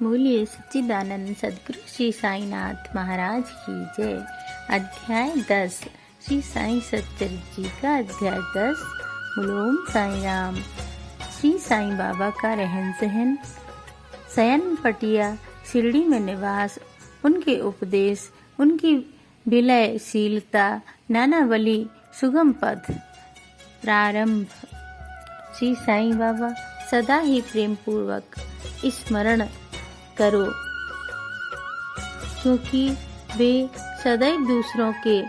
बोलिए सच्चिदानंद सदगुरु श्री साईनाथ महाराज की जय। अध्याय 10 श्री साई सच्चरित्र जी का अध्याय 10। ओम साई राम। श्री साई बाबा का रहन सहन, शयन पटिया, शिरडी में निवास, उनके उपदेश, उनकी विलयशीलता, नानावली, सुगम पथ। प्रारंभ। श्री साई बाबा सदा ही प्रेम पूर्वक स्मरण करो, क्योंकि वे सदैव दूसरों के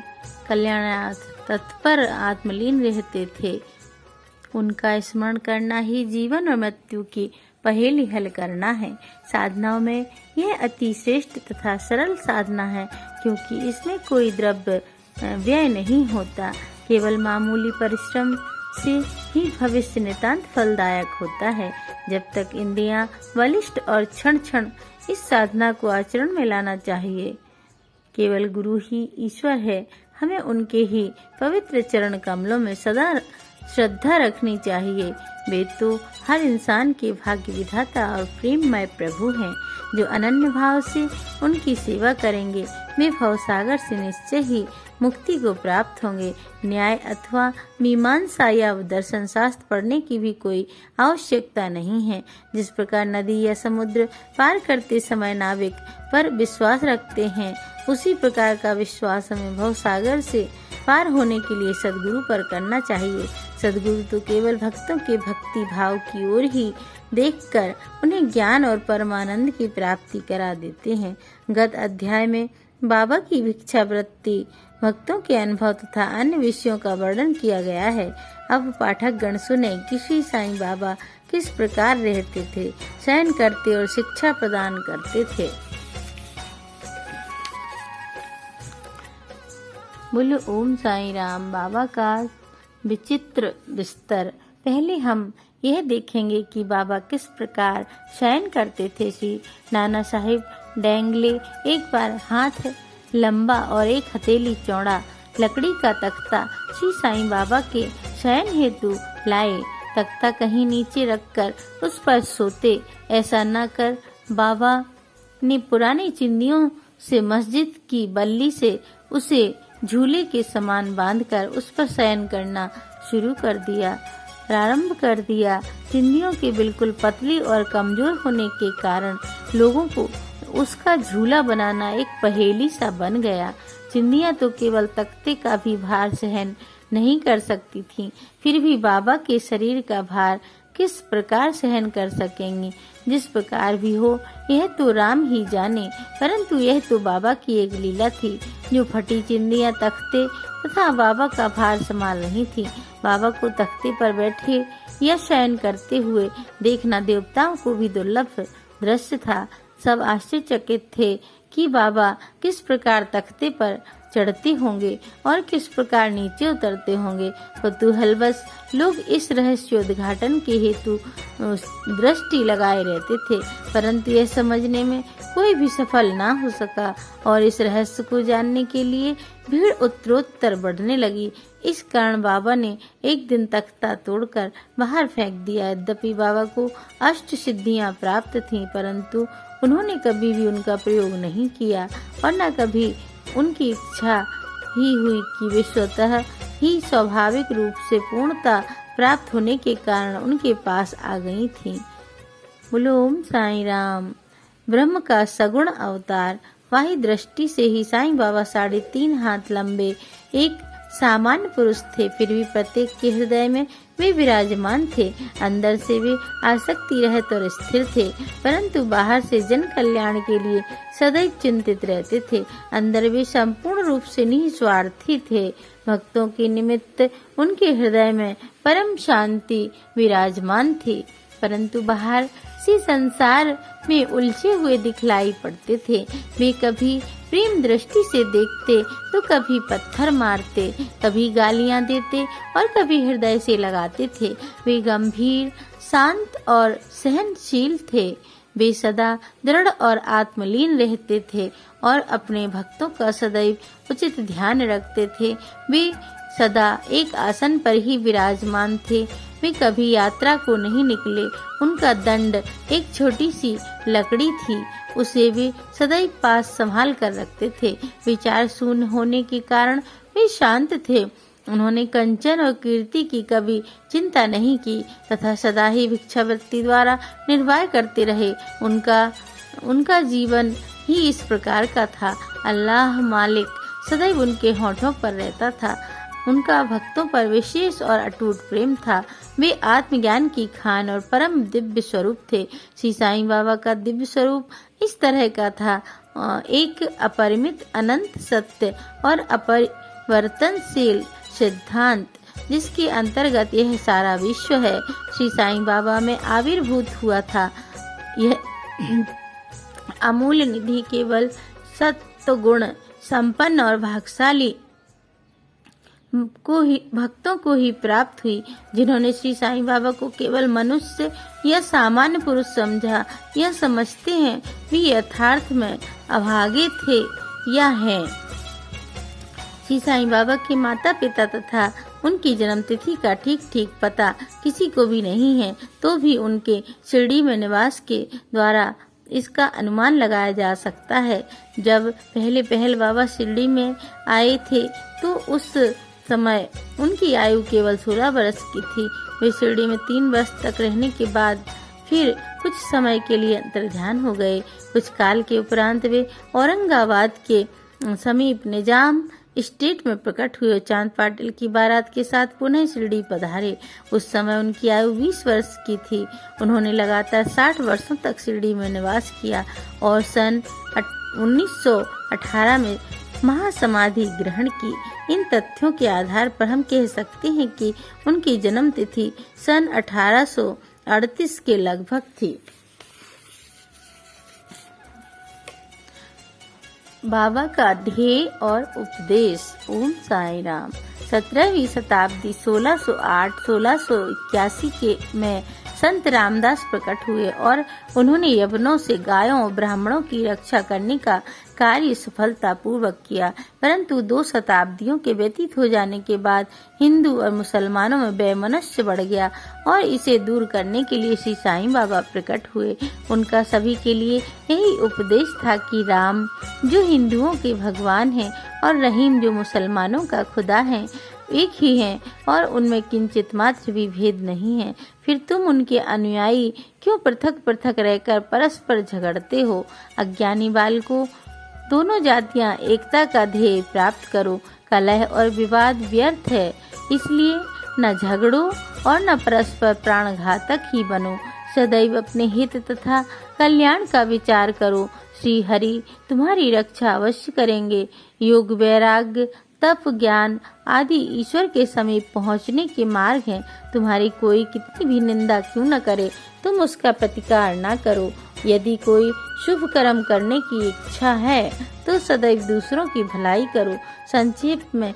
कल्याणार्थ तत्पर आत्मलीन रहते थे। उनका स्मरण करना ही जीवन और मृत्यु की पहेली हल करना है। साधनाओं में यह अति श्रेष्ठ तथा सरल साधना है, क्योंकि इसमें कोई द्रव्य व्यय नहीं होता। केवल मामूली परिश्रम से ही भविष्य नितांत फलदायक होता है। जब तक इंद्रियां बलिष्ठ और क्षण क्षण इस साधना को आचरण में लाना चाहिए। केवल गुरु ही ईश्वर है, हमें उनके ही पवित्र चरण कमलों में सदा श्रद्धा रखनी चाहिए। वे तो हर इंसान के भाग्य विधाता और प्रेममय प्रभु हैं। जो अनन्य भाव से उनकी सेवा करेंगे, वे भवसागर से निश्चय ही मुक्ति को प्राप्त होंगे। न्याय अथवा मीमांसा या दर्शन शास्त्र पढ़ने की भी कोई आवश्यकता नहीं है। जिस प्रकार नदी या समुद्र पार करते समय नाविक पर विश्वास रखते हैं, उसी प्रकार का विश्वास हमें भवसागर से पार होने के लिए सदगुरु पर करना चाहिए। सदगुरु तो केवल भक्तों के भक्ति भाव की ओर ही देखकर उन्हें ज्ञान और परमानंद की प्राप्ति करा देते हैं। गत अध्याय में बाबा की भिक्षा वृत्ति, भक्तों के अनुभव तथा अन्य विषयों का वर्णन किया गया है। अब पाठक गण सुने कि श्री साईं बाबा किस प्रकार रहते थे, शयन करते और शिक्षा प्रदान करते थे। बोलो ओम साई राम। बाबा का विचित्र बिस्तर। पहले हम यह देखेंगे कि बाबा किस प्रकार शयन करते थे। श्री नाना साहिब डेंगले एक बार हाथ लंबा और एक हथेली चौड़ा लकड़ी का तख्ता श्री साईं बाबा के शयन हेतु लाए। तख्ता कहीं नीचे रखकर उस पर सोते। ऐसा न कर बाबा ने पुरानी चिंदियों से मस्जिद की बल्ली से उसे झूले के समान बांधकर उस पर शयन करना शुरू कर दिया, प्रारंभ कर दिया। चिंदियों के बिल्कुल पतली और कमजोर होने के कारण लोगों को उसका झूला बनाना एक पहेली सा बन गया। चिंदियां तो केवल तख्ते का भी भार सहन नहीं कर सकती थीं, फिर भी बाबा के शरीर का भार किस प्रकार सहन कर सकेंगी। जिस प्रकार भी हो, यह तो राम ही जाने, परंतु यह तो बाबा की एक लीला थी। जो फटी चिंदियां तख्ते तथा बाबा का भार संभाल नहीं थी। बाबा को तख्ते पर बैठे या शयन करते हुए देखना देवताओं को भी दुर्लभ दृश्य था। सब आश्चर्यचकित थे कि बाबा किस प्रकार तख्ते पर चढ़ते होंगे और किस प्रकार नीचे उतरते होंगे। कुतूहलवश लोग इस रहस्योद्घाटन के हेतु दृष्टि लगाए रहते थे, परंतु यह समझने में कोई भी सफल ना हो सका और इस रहस्य को जानने के लिए भीड़ उत्तरोत्तर बढ़ने लगी। इस कारण बाबा ने एक दिन तख्ता तोड़कर बाहर फेंक दिया। यद्यपि बाबा को अष्ट सिद्धियां प्राप्त थीं, परंतु उन्होंने कभी भी उनका प्रयोग नहीं किया और न कभी उनकी इच्छा ही हुई कि वे स्वतः ही स्वाभाविक रूप से पूर्णता प्राप्त होने के कारण उनके पास आ गई थीं। बोलो ओम साई राम। ब्रह्म का सगुण अवतार। वाही दृष्टि से ही साईं बाबा 3.5 हाथ लंबे एक सामान्य पुरुष थे, फिर भी प्रत्येक के हृदय में वे विराजमान थे। अंदर से वे आसक्ति रहित और स्थिर थे, परंतु बाहर से जन कल्याण के लिए सदैव चिंतित रहते थे। अंदर वे संपूर्ण रूप से निस्वार्थी थे। भक्तों के निमित्त उनके हृदय में परम शांति विराजमान थी, परंतु बाहर से संसार में उलझे हुए दिखलाई पड़ते थे। वे कभी प्रेम दृष्टि से देखते तो कभी पत्थर मारते, कभी गालियां देते और कभी हृदय से लगाते थे। वे गंभीर, शांत और सहनशील थे। वे सदा दृढ़ और आत्मलीन रहते थे और अपने भक्तों का सदैव उचित ध्यान रखते थे। वे सदा एक आसन पर ही विराजमान थे। वे कभी यात्रा को नहीं निकले। उनका दंड एक छोटी सी लकड़ी थी, उसे वे सदैव पास संभाल कर रखते थे। विचार शून्य होने के कारण वे शांत थे। उन्होंने कंचन और कीर्ति की कभी चिंता नहीं की तथा सदा ही भिक्षावृत्ति द्वारा निर्वाह करते रहे। उनका जीवन ही इस प्रकार का था। अल्लाह मालिक सदैव उनके होठों पर रहता था। उनका भक्तों पर विशेष और अटूट प्रेम था। वे आत्मज्ञान की खान और परम दिव्य स्वरूप थे। श्री साईं बाबा का दिव्य स्वरूप इस तरह का था, एक अपरिमित अनंत सत्य और अपरिवर्तनशील सिद्धांत, जिसके अंतर्गत यह सारा विश्व है, श्री साईं बाबा में आविर्भूत हुआ था। यह अमूल्य निधि केवल सत्व गुण संपन्न और भाग्यशाली भक्तों को ही प्राप्त हुई, जिन्होंने श्री साईं बाबा को केवल मनुष्य या सामान्य पुरुष समझा या समझते हैं, वे यथार्थ में अभागे थे या हैं। श्री साईं बाबा के माता पिता तथा उनकी जन्म तिथि का ठीक पता किसी को भी नहीं है, तो भी उनके शिरडी में निवास के द्वारा इसका अनुमान लगाया जा सकता है। जब पहले बाबा शिरडी में आए थे तो उस समय उनकी आयु केवल 16 वर्ष की थी। वे शिरडी में 3 वर्ष तक रहने के बाद फिर कुछ समय के लिए अंतर्ध्यान हो गए। कुछ काल के उपरांत वे औरंगाबाद के समीप निजाम स्टेट में प्रकट हुए। चांद पाटिल की बारात के साथ पुनः शिरडी पधारे। उस समय उनकी आयु 20 वर्ष की थी। उन्होंने लगातार 60 वर्षों तक शिरडी में निवास किया और सन 1918 में महासमाधि ग्रहण की। इन तथ्यों के आधार पर हम कह सकते हैं कि उनकी जन्म तिथि सन 1838 के लगभग थी। बाबा का ध्येय और उपदेश। ओम साईं राम। 17वीं शताब्दी 1608-1681 के में संत रामदास प्रकट हुए और उन्होंने यवनों से गायों और ब्राह्मणों की रक्षा करने का कार्य सफलता पूर्वक किया। परंतु 2 शताब्दियों के व्यतीत हो जाने के बाद हिंदू और मुसलमानों में वैमनस्य बढ़ गया और इसे दूर करने के लिए श्री साईं बाबा प्रकट हुए। उनका सभी के लिए यही उपदेश था कि राम जो हिंदुओं के भगवान हैं और रहीम जो मुसलमानों का खुदा है, एक ही हैं और उनमें किंचित मात्र भी भेद नहीं है। फिर तुम उनके अनुयायी क्यों पृथक पृथक रहकर परस्पर झगड़ते हो? अज्ञानी बालकों, दोनों जातियां एकता का ध्येय प्राप्त करो। कलह और विवाद व्यर्थ है, इसलिए न झगड़ो और न परस्पर प्राणघातक ही बनो। सदैव अपने हित तथा कल्याण का विचार करो। श्री हरि तुम्हारी रक्षा अवश्य करेंगे। योग, वैराग्य, तप, ज्ञान आदि ईश्वर के समीप पहुंचने के मार्ग हैं। तुम्हारी कोई कितनी भी निंदा क्यों न करे, तुम उसका प्रतिकार न करो। यदि कोई शुभ कर्म करने की इच्छा है तो सदैव दूसरों की भलाई करो। संक्षेप में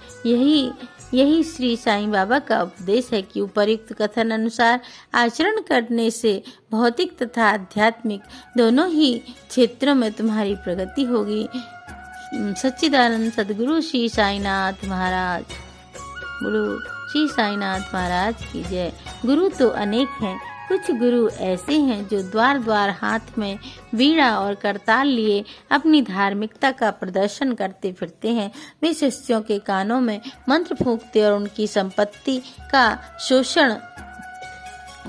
यही श्री साईं बाबा का उपदेश है कि उपर्युक्त कथन अनुसार आचरण करने से भौतिक तथा आध्यात्मिक दोनों ही क्षेत्रों में तुम्हारी प्रगति होगी। सच्चिदानंद सदगुरु श्री साईनाथ महाराज, गुरु श्री साईनाथ महाराज की जय। गुरु तो अनेक हैं, कुछ गुरु ऐसे हैं जो द्वार द्वार हाथ में वीणा और करताल लिए अपनी धार्मिकता का प्रदर्शन करते फिरते हैं। वे शिष्यों के कानों में मंत्र फूंकते और उनकी संपत्ति का शोषण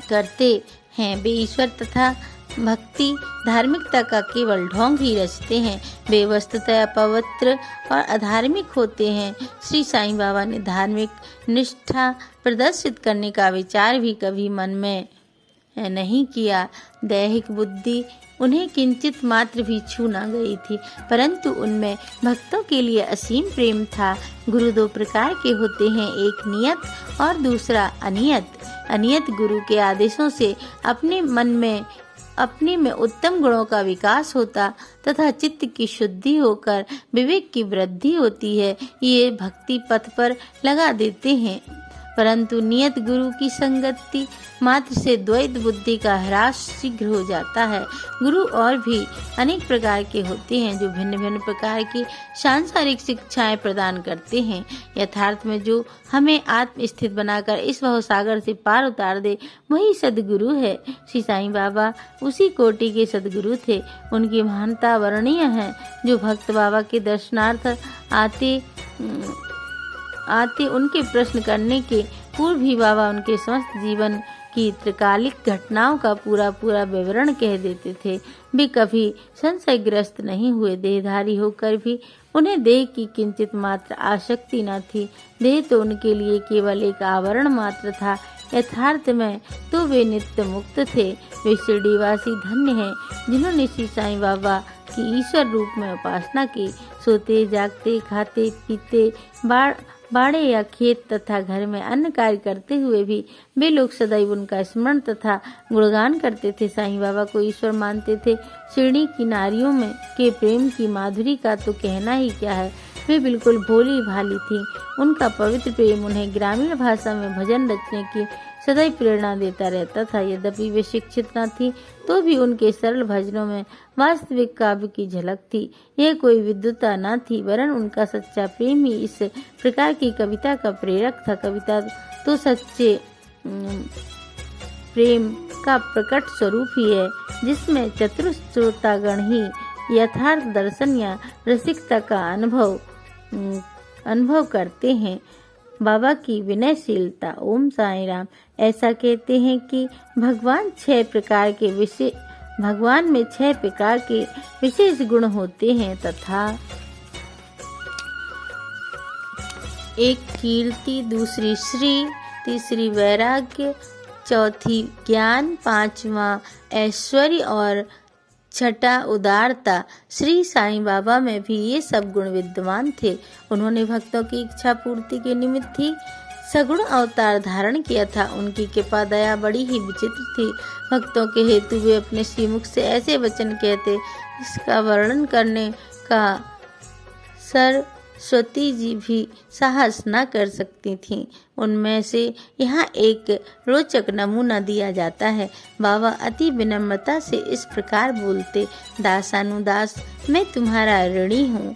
करते हैं। वे ईश्वर तथा भक्ति धार्मिकता का केवल ढोंग ही रचते हैं। वे वस्तुतः अपवित्र और अधार्मिक होते हैं। श्री साईं बाबा ने धार्मिक निष्ठा प्रदर्शित करने का विचार भी कभी मन में नहीं किया। दैहिक बुद्धि उन्हें किंचित मात्र भी छू न गई थी, परंतु उनमें भक्तों के लिए असीम प्रेम था। गुरु 2 प्रकार के होते हैं, एक नियत और दूसरा अनियत। अनियत गुरु के आदेशों से अपने में उत्तम गुणों का विकास होता तथा चित्त की शुद्धि होकर विवेक की वृद्धि होती है। ये भक्ति पथ पर लगा देते हैं। परंतु नियत गुरु की संगति मात्र से द्वैत बुद्धि का ह्रास शीघ्र हो जाता है। गुरु और भी अनेक प्रकार के होते हैं जो भिन्न भिन्न प्रकार की सांसारिक शिक्षाएं प्रदान करते हैं। यथार्थ में जो हमें आत्म स्थित बनाकर इस भवसागर से पार उतार दे वही सदगुरु है। श्री साईं बाबा उसी कोटि के सदगुरु थे। उनकी महानता वर्णनीय है। जो भक्त बाबा के दर्शनार्थ आते उनके प्रश्न करने के पूर्व भी बाबा उनके समस्त जीवन की त्रिकालिक घटनाओं का पूरा विवरण कह देते थे। वे कभी संशयग्रस्त नहीं हुए। देहधारी होकर भी उन्हें देह की किंचित मात्र आसक्ति न थी। देह तो उनके लिए केवल एक आवरण मात्र था। यथार्थ में तो वे नित्य मुक्त थे। वे शिरडीवासी धन्य हैं जिन्होंने श्री साईं बाबा की ईश्वर रूप में उपासना की। सोते जागते खाते पीते बाड़े या खेत तथा घर में अन्य कार्य करते हुए भी वे लोग सदैव उनका स्मरण तथा गुणगान करते थे। साईं बाबा को ईश्वर मानते थे। शिरडी की नारियों में के प्रेम की माधुरी का तो कहना ही क्या है। वे बिल्कुल भोली भाली थी। उनका पवित्र प्रेम उन्हें ग्रामीण भाषा में भजन रचने की सदैव प्रेरणा देता रहता था। यद्यपि वे शिक्षित न थी तो भी उनके सरल भजनों में वास्तविक काव्य की झलक थी। यह कोई विद्वता न थी वरन उनका सच्चा प्रेम ही इस प्रकार की कविता का प्रेरक था। कविता तो सच्चे प्रेम का प्रकट स्वरूप ही है जिसमें चतुर श्रोतागण ही यथार्थ दर्शन या रसिकता का अनुभव करते हैं। बाबा की विनयशीलता। ओम साईं राम। ऐसा कहते हैं कि भगवान में 6 प्रकार के विशेष गुण होते हैं तथा एक कीर्ति, दूसरी श्री, तीसरी वैराग्य, चौथी ज्ञान, 5वां ऐश्वर्य और 6ठा उदारता। श्री साईं बाबा में भी ये सब गुण विद्यमान थे। उन्होंने भक्तों की इच्छा पूर्ति के निमित्त ही सगुण अवतार धारण किया था। उनकी कृपा दया बड़ी ही विचित्र थी। भक्तों के हेतु वे अपने श्रीमुख से ऐसे वचन कहते इसका वर्णन करने का सरस्वती जी भी साहस न कर सकती थीं। उनमें से यहाँ एक रोचक नमूना दिया जाता है। बाबा अति विनम्रता से इस प्रकार बोलते, दासानुदास मैं तुम्हारा ऋणी हूँ।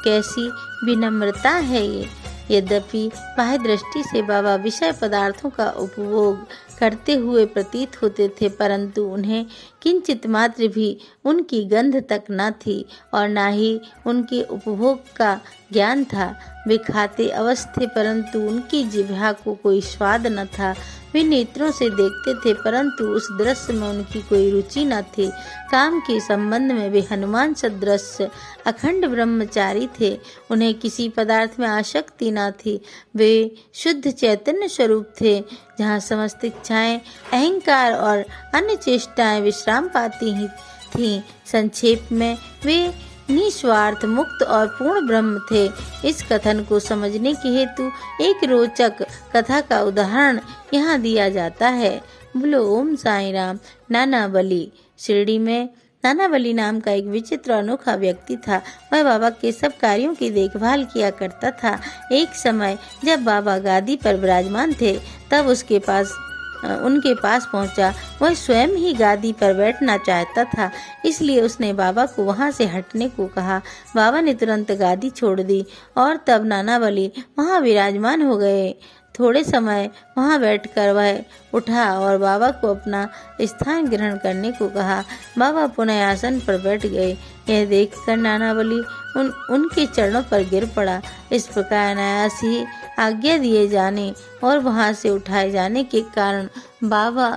कैसी विनम्रता है ये। यद्यपि बाह्य दृष्टि से बाबा विषय पदार्थों का उपभोग करते हुए प्रतीत होते थे परंतु उन्हें किंचित मात्र भी उनकी गंध तक न थी और न ही उनके उपभोग का ज्ञान था। वे खाते अवश्य थे परंतु उनकी जिह्वा को कोई स्वाद न था। वे नेत्रों से देखते थे परंतु उस दृश्य में उनकी कोई रुचि न थी। काम के संबंध में वे हनुमान सदृश अखंड ब्रह्मचारी थे। उन्हें किसी पदार्थ में आसक्ति न थी। वे शुद्ध चैतन्य स्वरूप थे जहाँ समस्त इच्छाएं, अहंकार और अन्य चेष्टाएं विश्राम पाती ही थीं। संक्षेप में वे निस्वार्थ, मुक्त और पूर्ण ब्रह्म थे। इस कथन को समझने के हेतु एक रोचक कथा का उदाहरण यहाँ दिया जाता है। बोलो ओम साईं राम। नाना बली। शिरडी में नाना बली नाम का एक विचित्र अनोखा व्यक्ति था। वह बाबा के सब कार्यों की देखभाल किया करता था। एक समय जब बाबा गादी पर विराजमान थे तब उनके पास पहुंचा। वह स्वयं ही गादी पर बैठना चाहता था इसलिए उसने बाबा को वहां से हटने को कहा। बाबा ने तुरंत गादी छोड़ दी और तब नाना बली वहां विराजमान हो गए। थोड़े समय वहां बैठकर वह उठा और बाबा को अपना स्थान ग्रहण करने को कहा। बाबा पुनः आसन पर बैठ गए। यह देखकर नाना बली उनके चरणों पर गिर पड़ा। इस प्रकार अनायास ही आज्ञा दिए जाने और वहां से उठाए जाने के कारण बाबा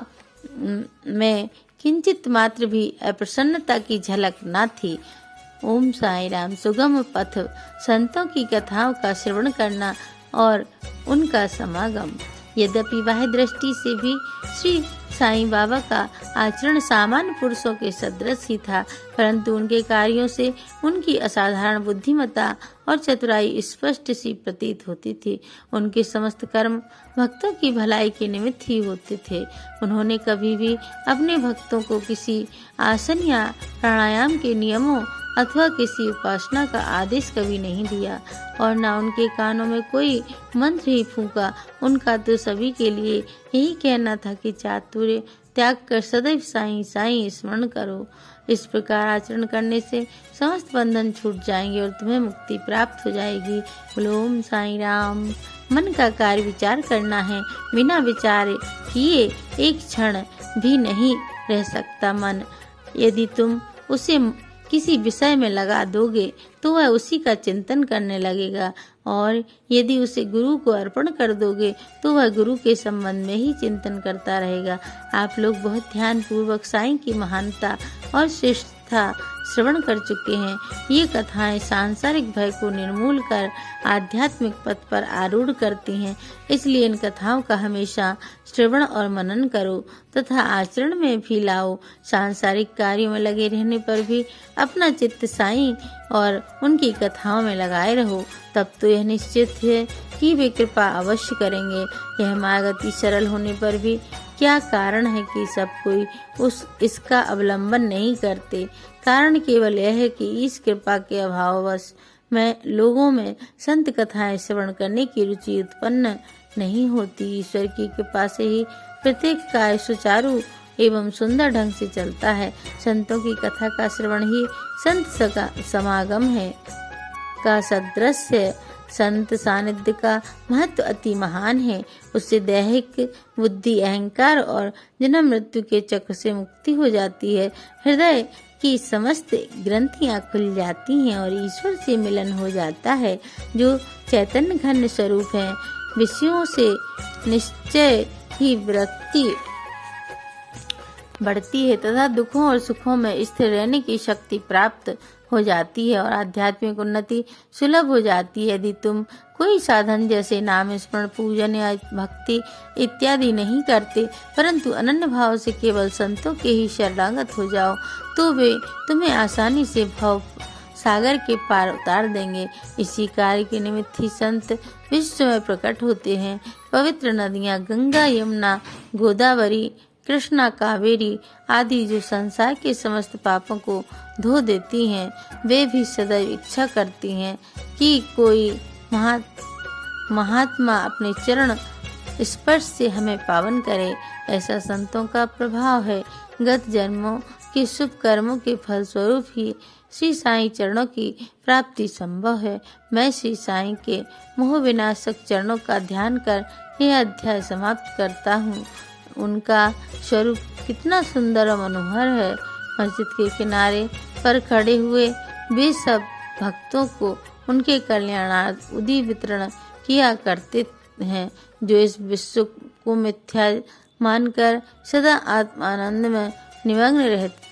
में किंचित मात्र भी अप्रसन्नता की झलक न थी। ओम साईं राम। सुगम पथ। संतों की कथाओं का श्रवण करना और उनका समागम। यद्यपि बाह्य दृष्टि से भी श्री साईं बाबा का आचरण सामान्य पुरुषों के सदृश ही था परंतु उनके कार्यों से उनकी असाधारण बुद्धिमत्ता और चतुराई स्पष्ट सी प्रतीत होती थी। उनके समस्त कर्म भक्तों की भलाई के निमित्त ही होते थे। उन्होंने कभी भी अपने भक्तों को किसी आसन या प्राणायाम के नियमों अथवा किसी उपासना का आदेश कभी नहीं दिया और न उनके कानों में कोई मंत्र ही फूंका। उनका तो सभी के लिए यही कहना था कि चातुर्य त्याग कर सदैव साईं साईं स्मरण करो। इस प्रकार आचरण करने से समस्त बंधन छूट जाएंगे और तुम्हें मुक्ति प्राप्त हो जाएगी। बोलो ओम साईं राम। मन का कार्य विचार करना है, बिना विचार किए एक क्षण भी नहीं रह सकता मन। यदि तुम उसे किसी विषय में लगा दोगे तो वह उसी का चिंतन करने लगेगा और यदि उसे गुरु को अर्पण कर दोगे तो वह गुरु के संबंध में ही चिंतन करता रहेगा। आप लोग बहुत ध्यान पूर्वक साईं की महानता और श्रेष्ठता श्रवण कर चुके हैं। ये कथाएं सांसारिक भय को निर्मूल कर आध्यात्मिक पथ पर आरूढ़ करती हैं। इसलिए इन कथाओं का हमेशा श्रवण और मनन करो तथा आचरण में भी लाओ। सांसारिक कार्यों में लगे रहने पर भी अपना चित्त साईं और उनकी कथाओं में लगाए रहो, तब तो यह निश्चित है कि वे कृपा अवश्य करेंगे। यह मार्ग अति सरल होने पर भी क्या कारण है कि सब कोई इसका अवलंबन नहीं करते? कारण केवल यह है कि इस कृपा के अभाववश में लोगों में संत कथाएं श्रवण करने की रुचि उत्पन्न नहीं होती। ईश्वर की कृपा से ही प्रत्येक कार्य सुचारू एवं सुंदर ढंग से चलता है। संतों की कथा का श्रवण ही संत समागम है का सदृश्य। संत सानिध्य का महत्व अति महान है। उससे दैहिक बुद्धि अहंकार और जन्म मृत्यु के चक्र से मुक्ति हो जाती है। हृदय की समस्त ग्रंथियां खुल जाती हैं और ईश्वर से मिलन हो जाता है जो चैतन्य घन स्वरूप है। विषयों से निश्चय ही विरक्ति बढ़ती है तथा दुखों और सुखों में स्थिर रहने की शक्ति प्राप्त हो जाती है और आध्यात्मिक उन्नति सुलभ हो जाती है। यदि तुम कोई साधन जैसे नाम स्मरण पूजन या भक्ति इत्यादि नहीं करते परंतु अनन्य भाव से केवल संतों के ही शरणागत हो जाओ तो वे तुम्हें आसानी से भव सागर के पार उतार देंगे। इसी कार्य के निमित्त ही संत विश्व में प्रकट होते हैं। पवित्र नदियां गंगा यमुना गोदावरी कृष्णा कावेरी आदि जो संसार के समस्त पापों को धो देती हैं, वे भी सदैव इच्छा करती हैं कि कोई महात्मा अपने चरण स्पर्श से हमें पावन करे। ऐसा संतों का प्रभाव है। गत जन्मों के शुभ कर्मों के फल स्वरूप ही श्री साईं चरणों की प्राप्ति संभव है। मैं श्री साईं के मोह विनाशक चरणों का ध्यान कर यह अध्याय समाप्त करता हूँ। उनका स्वरूप कितना सुंदर और मनोहर है। मस्जिद के किनारे पर खड़े हुए वे सब भक्तों को उनके कल्याणार्थ उदी वितरण किया करते हैं जो इस विश्व को मिथ्या मानकर सदा आत्मानंद में निमग्न रहते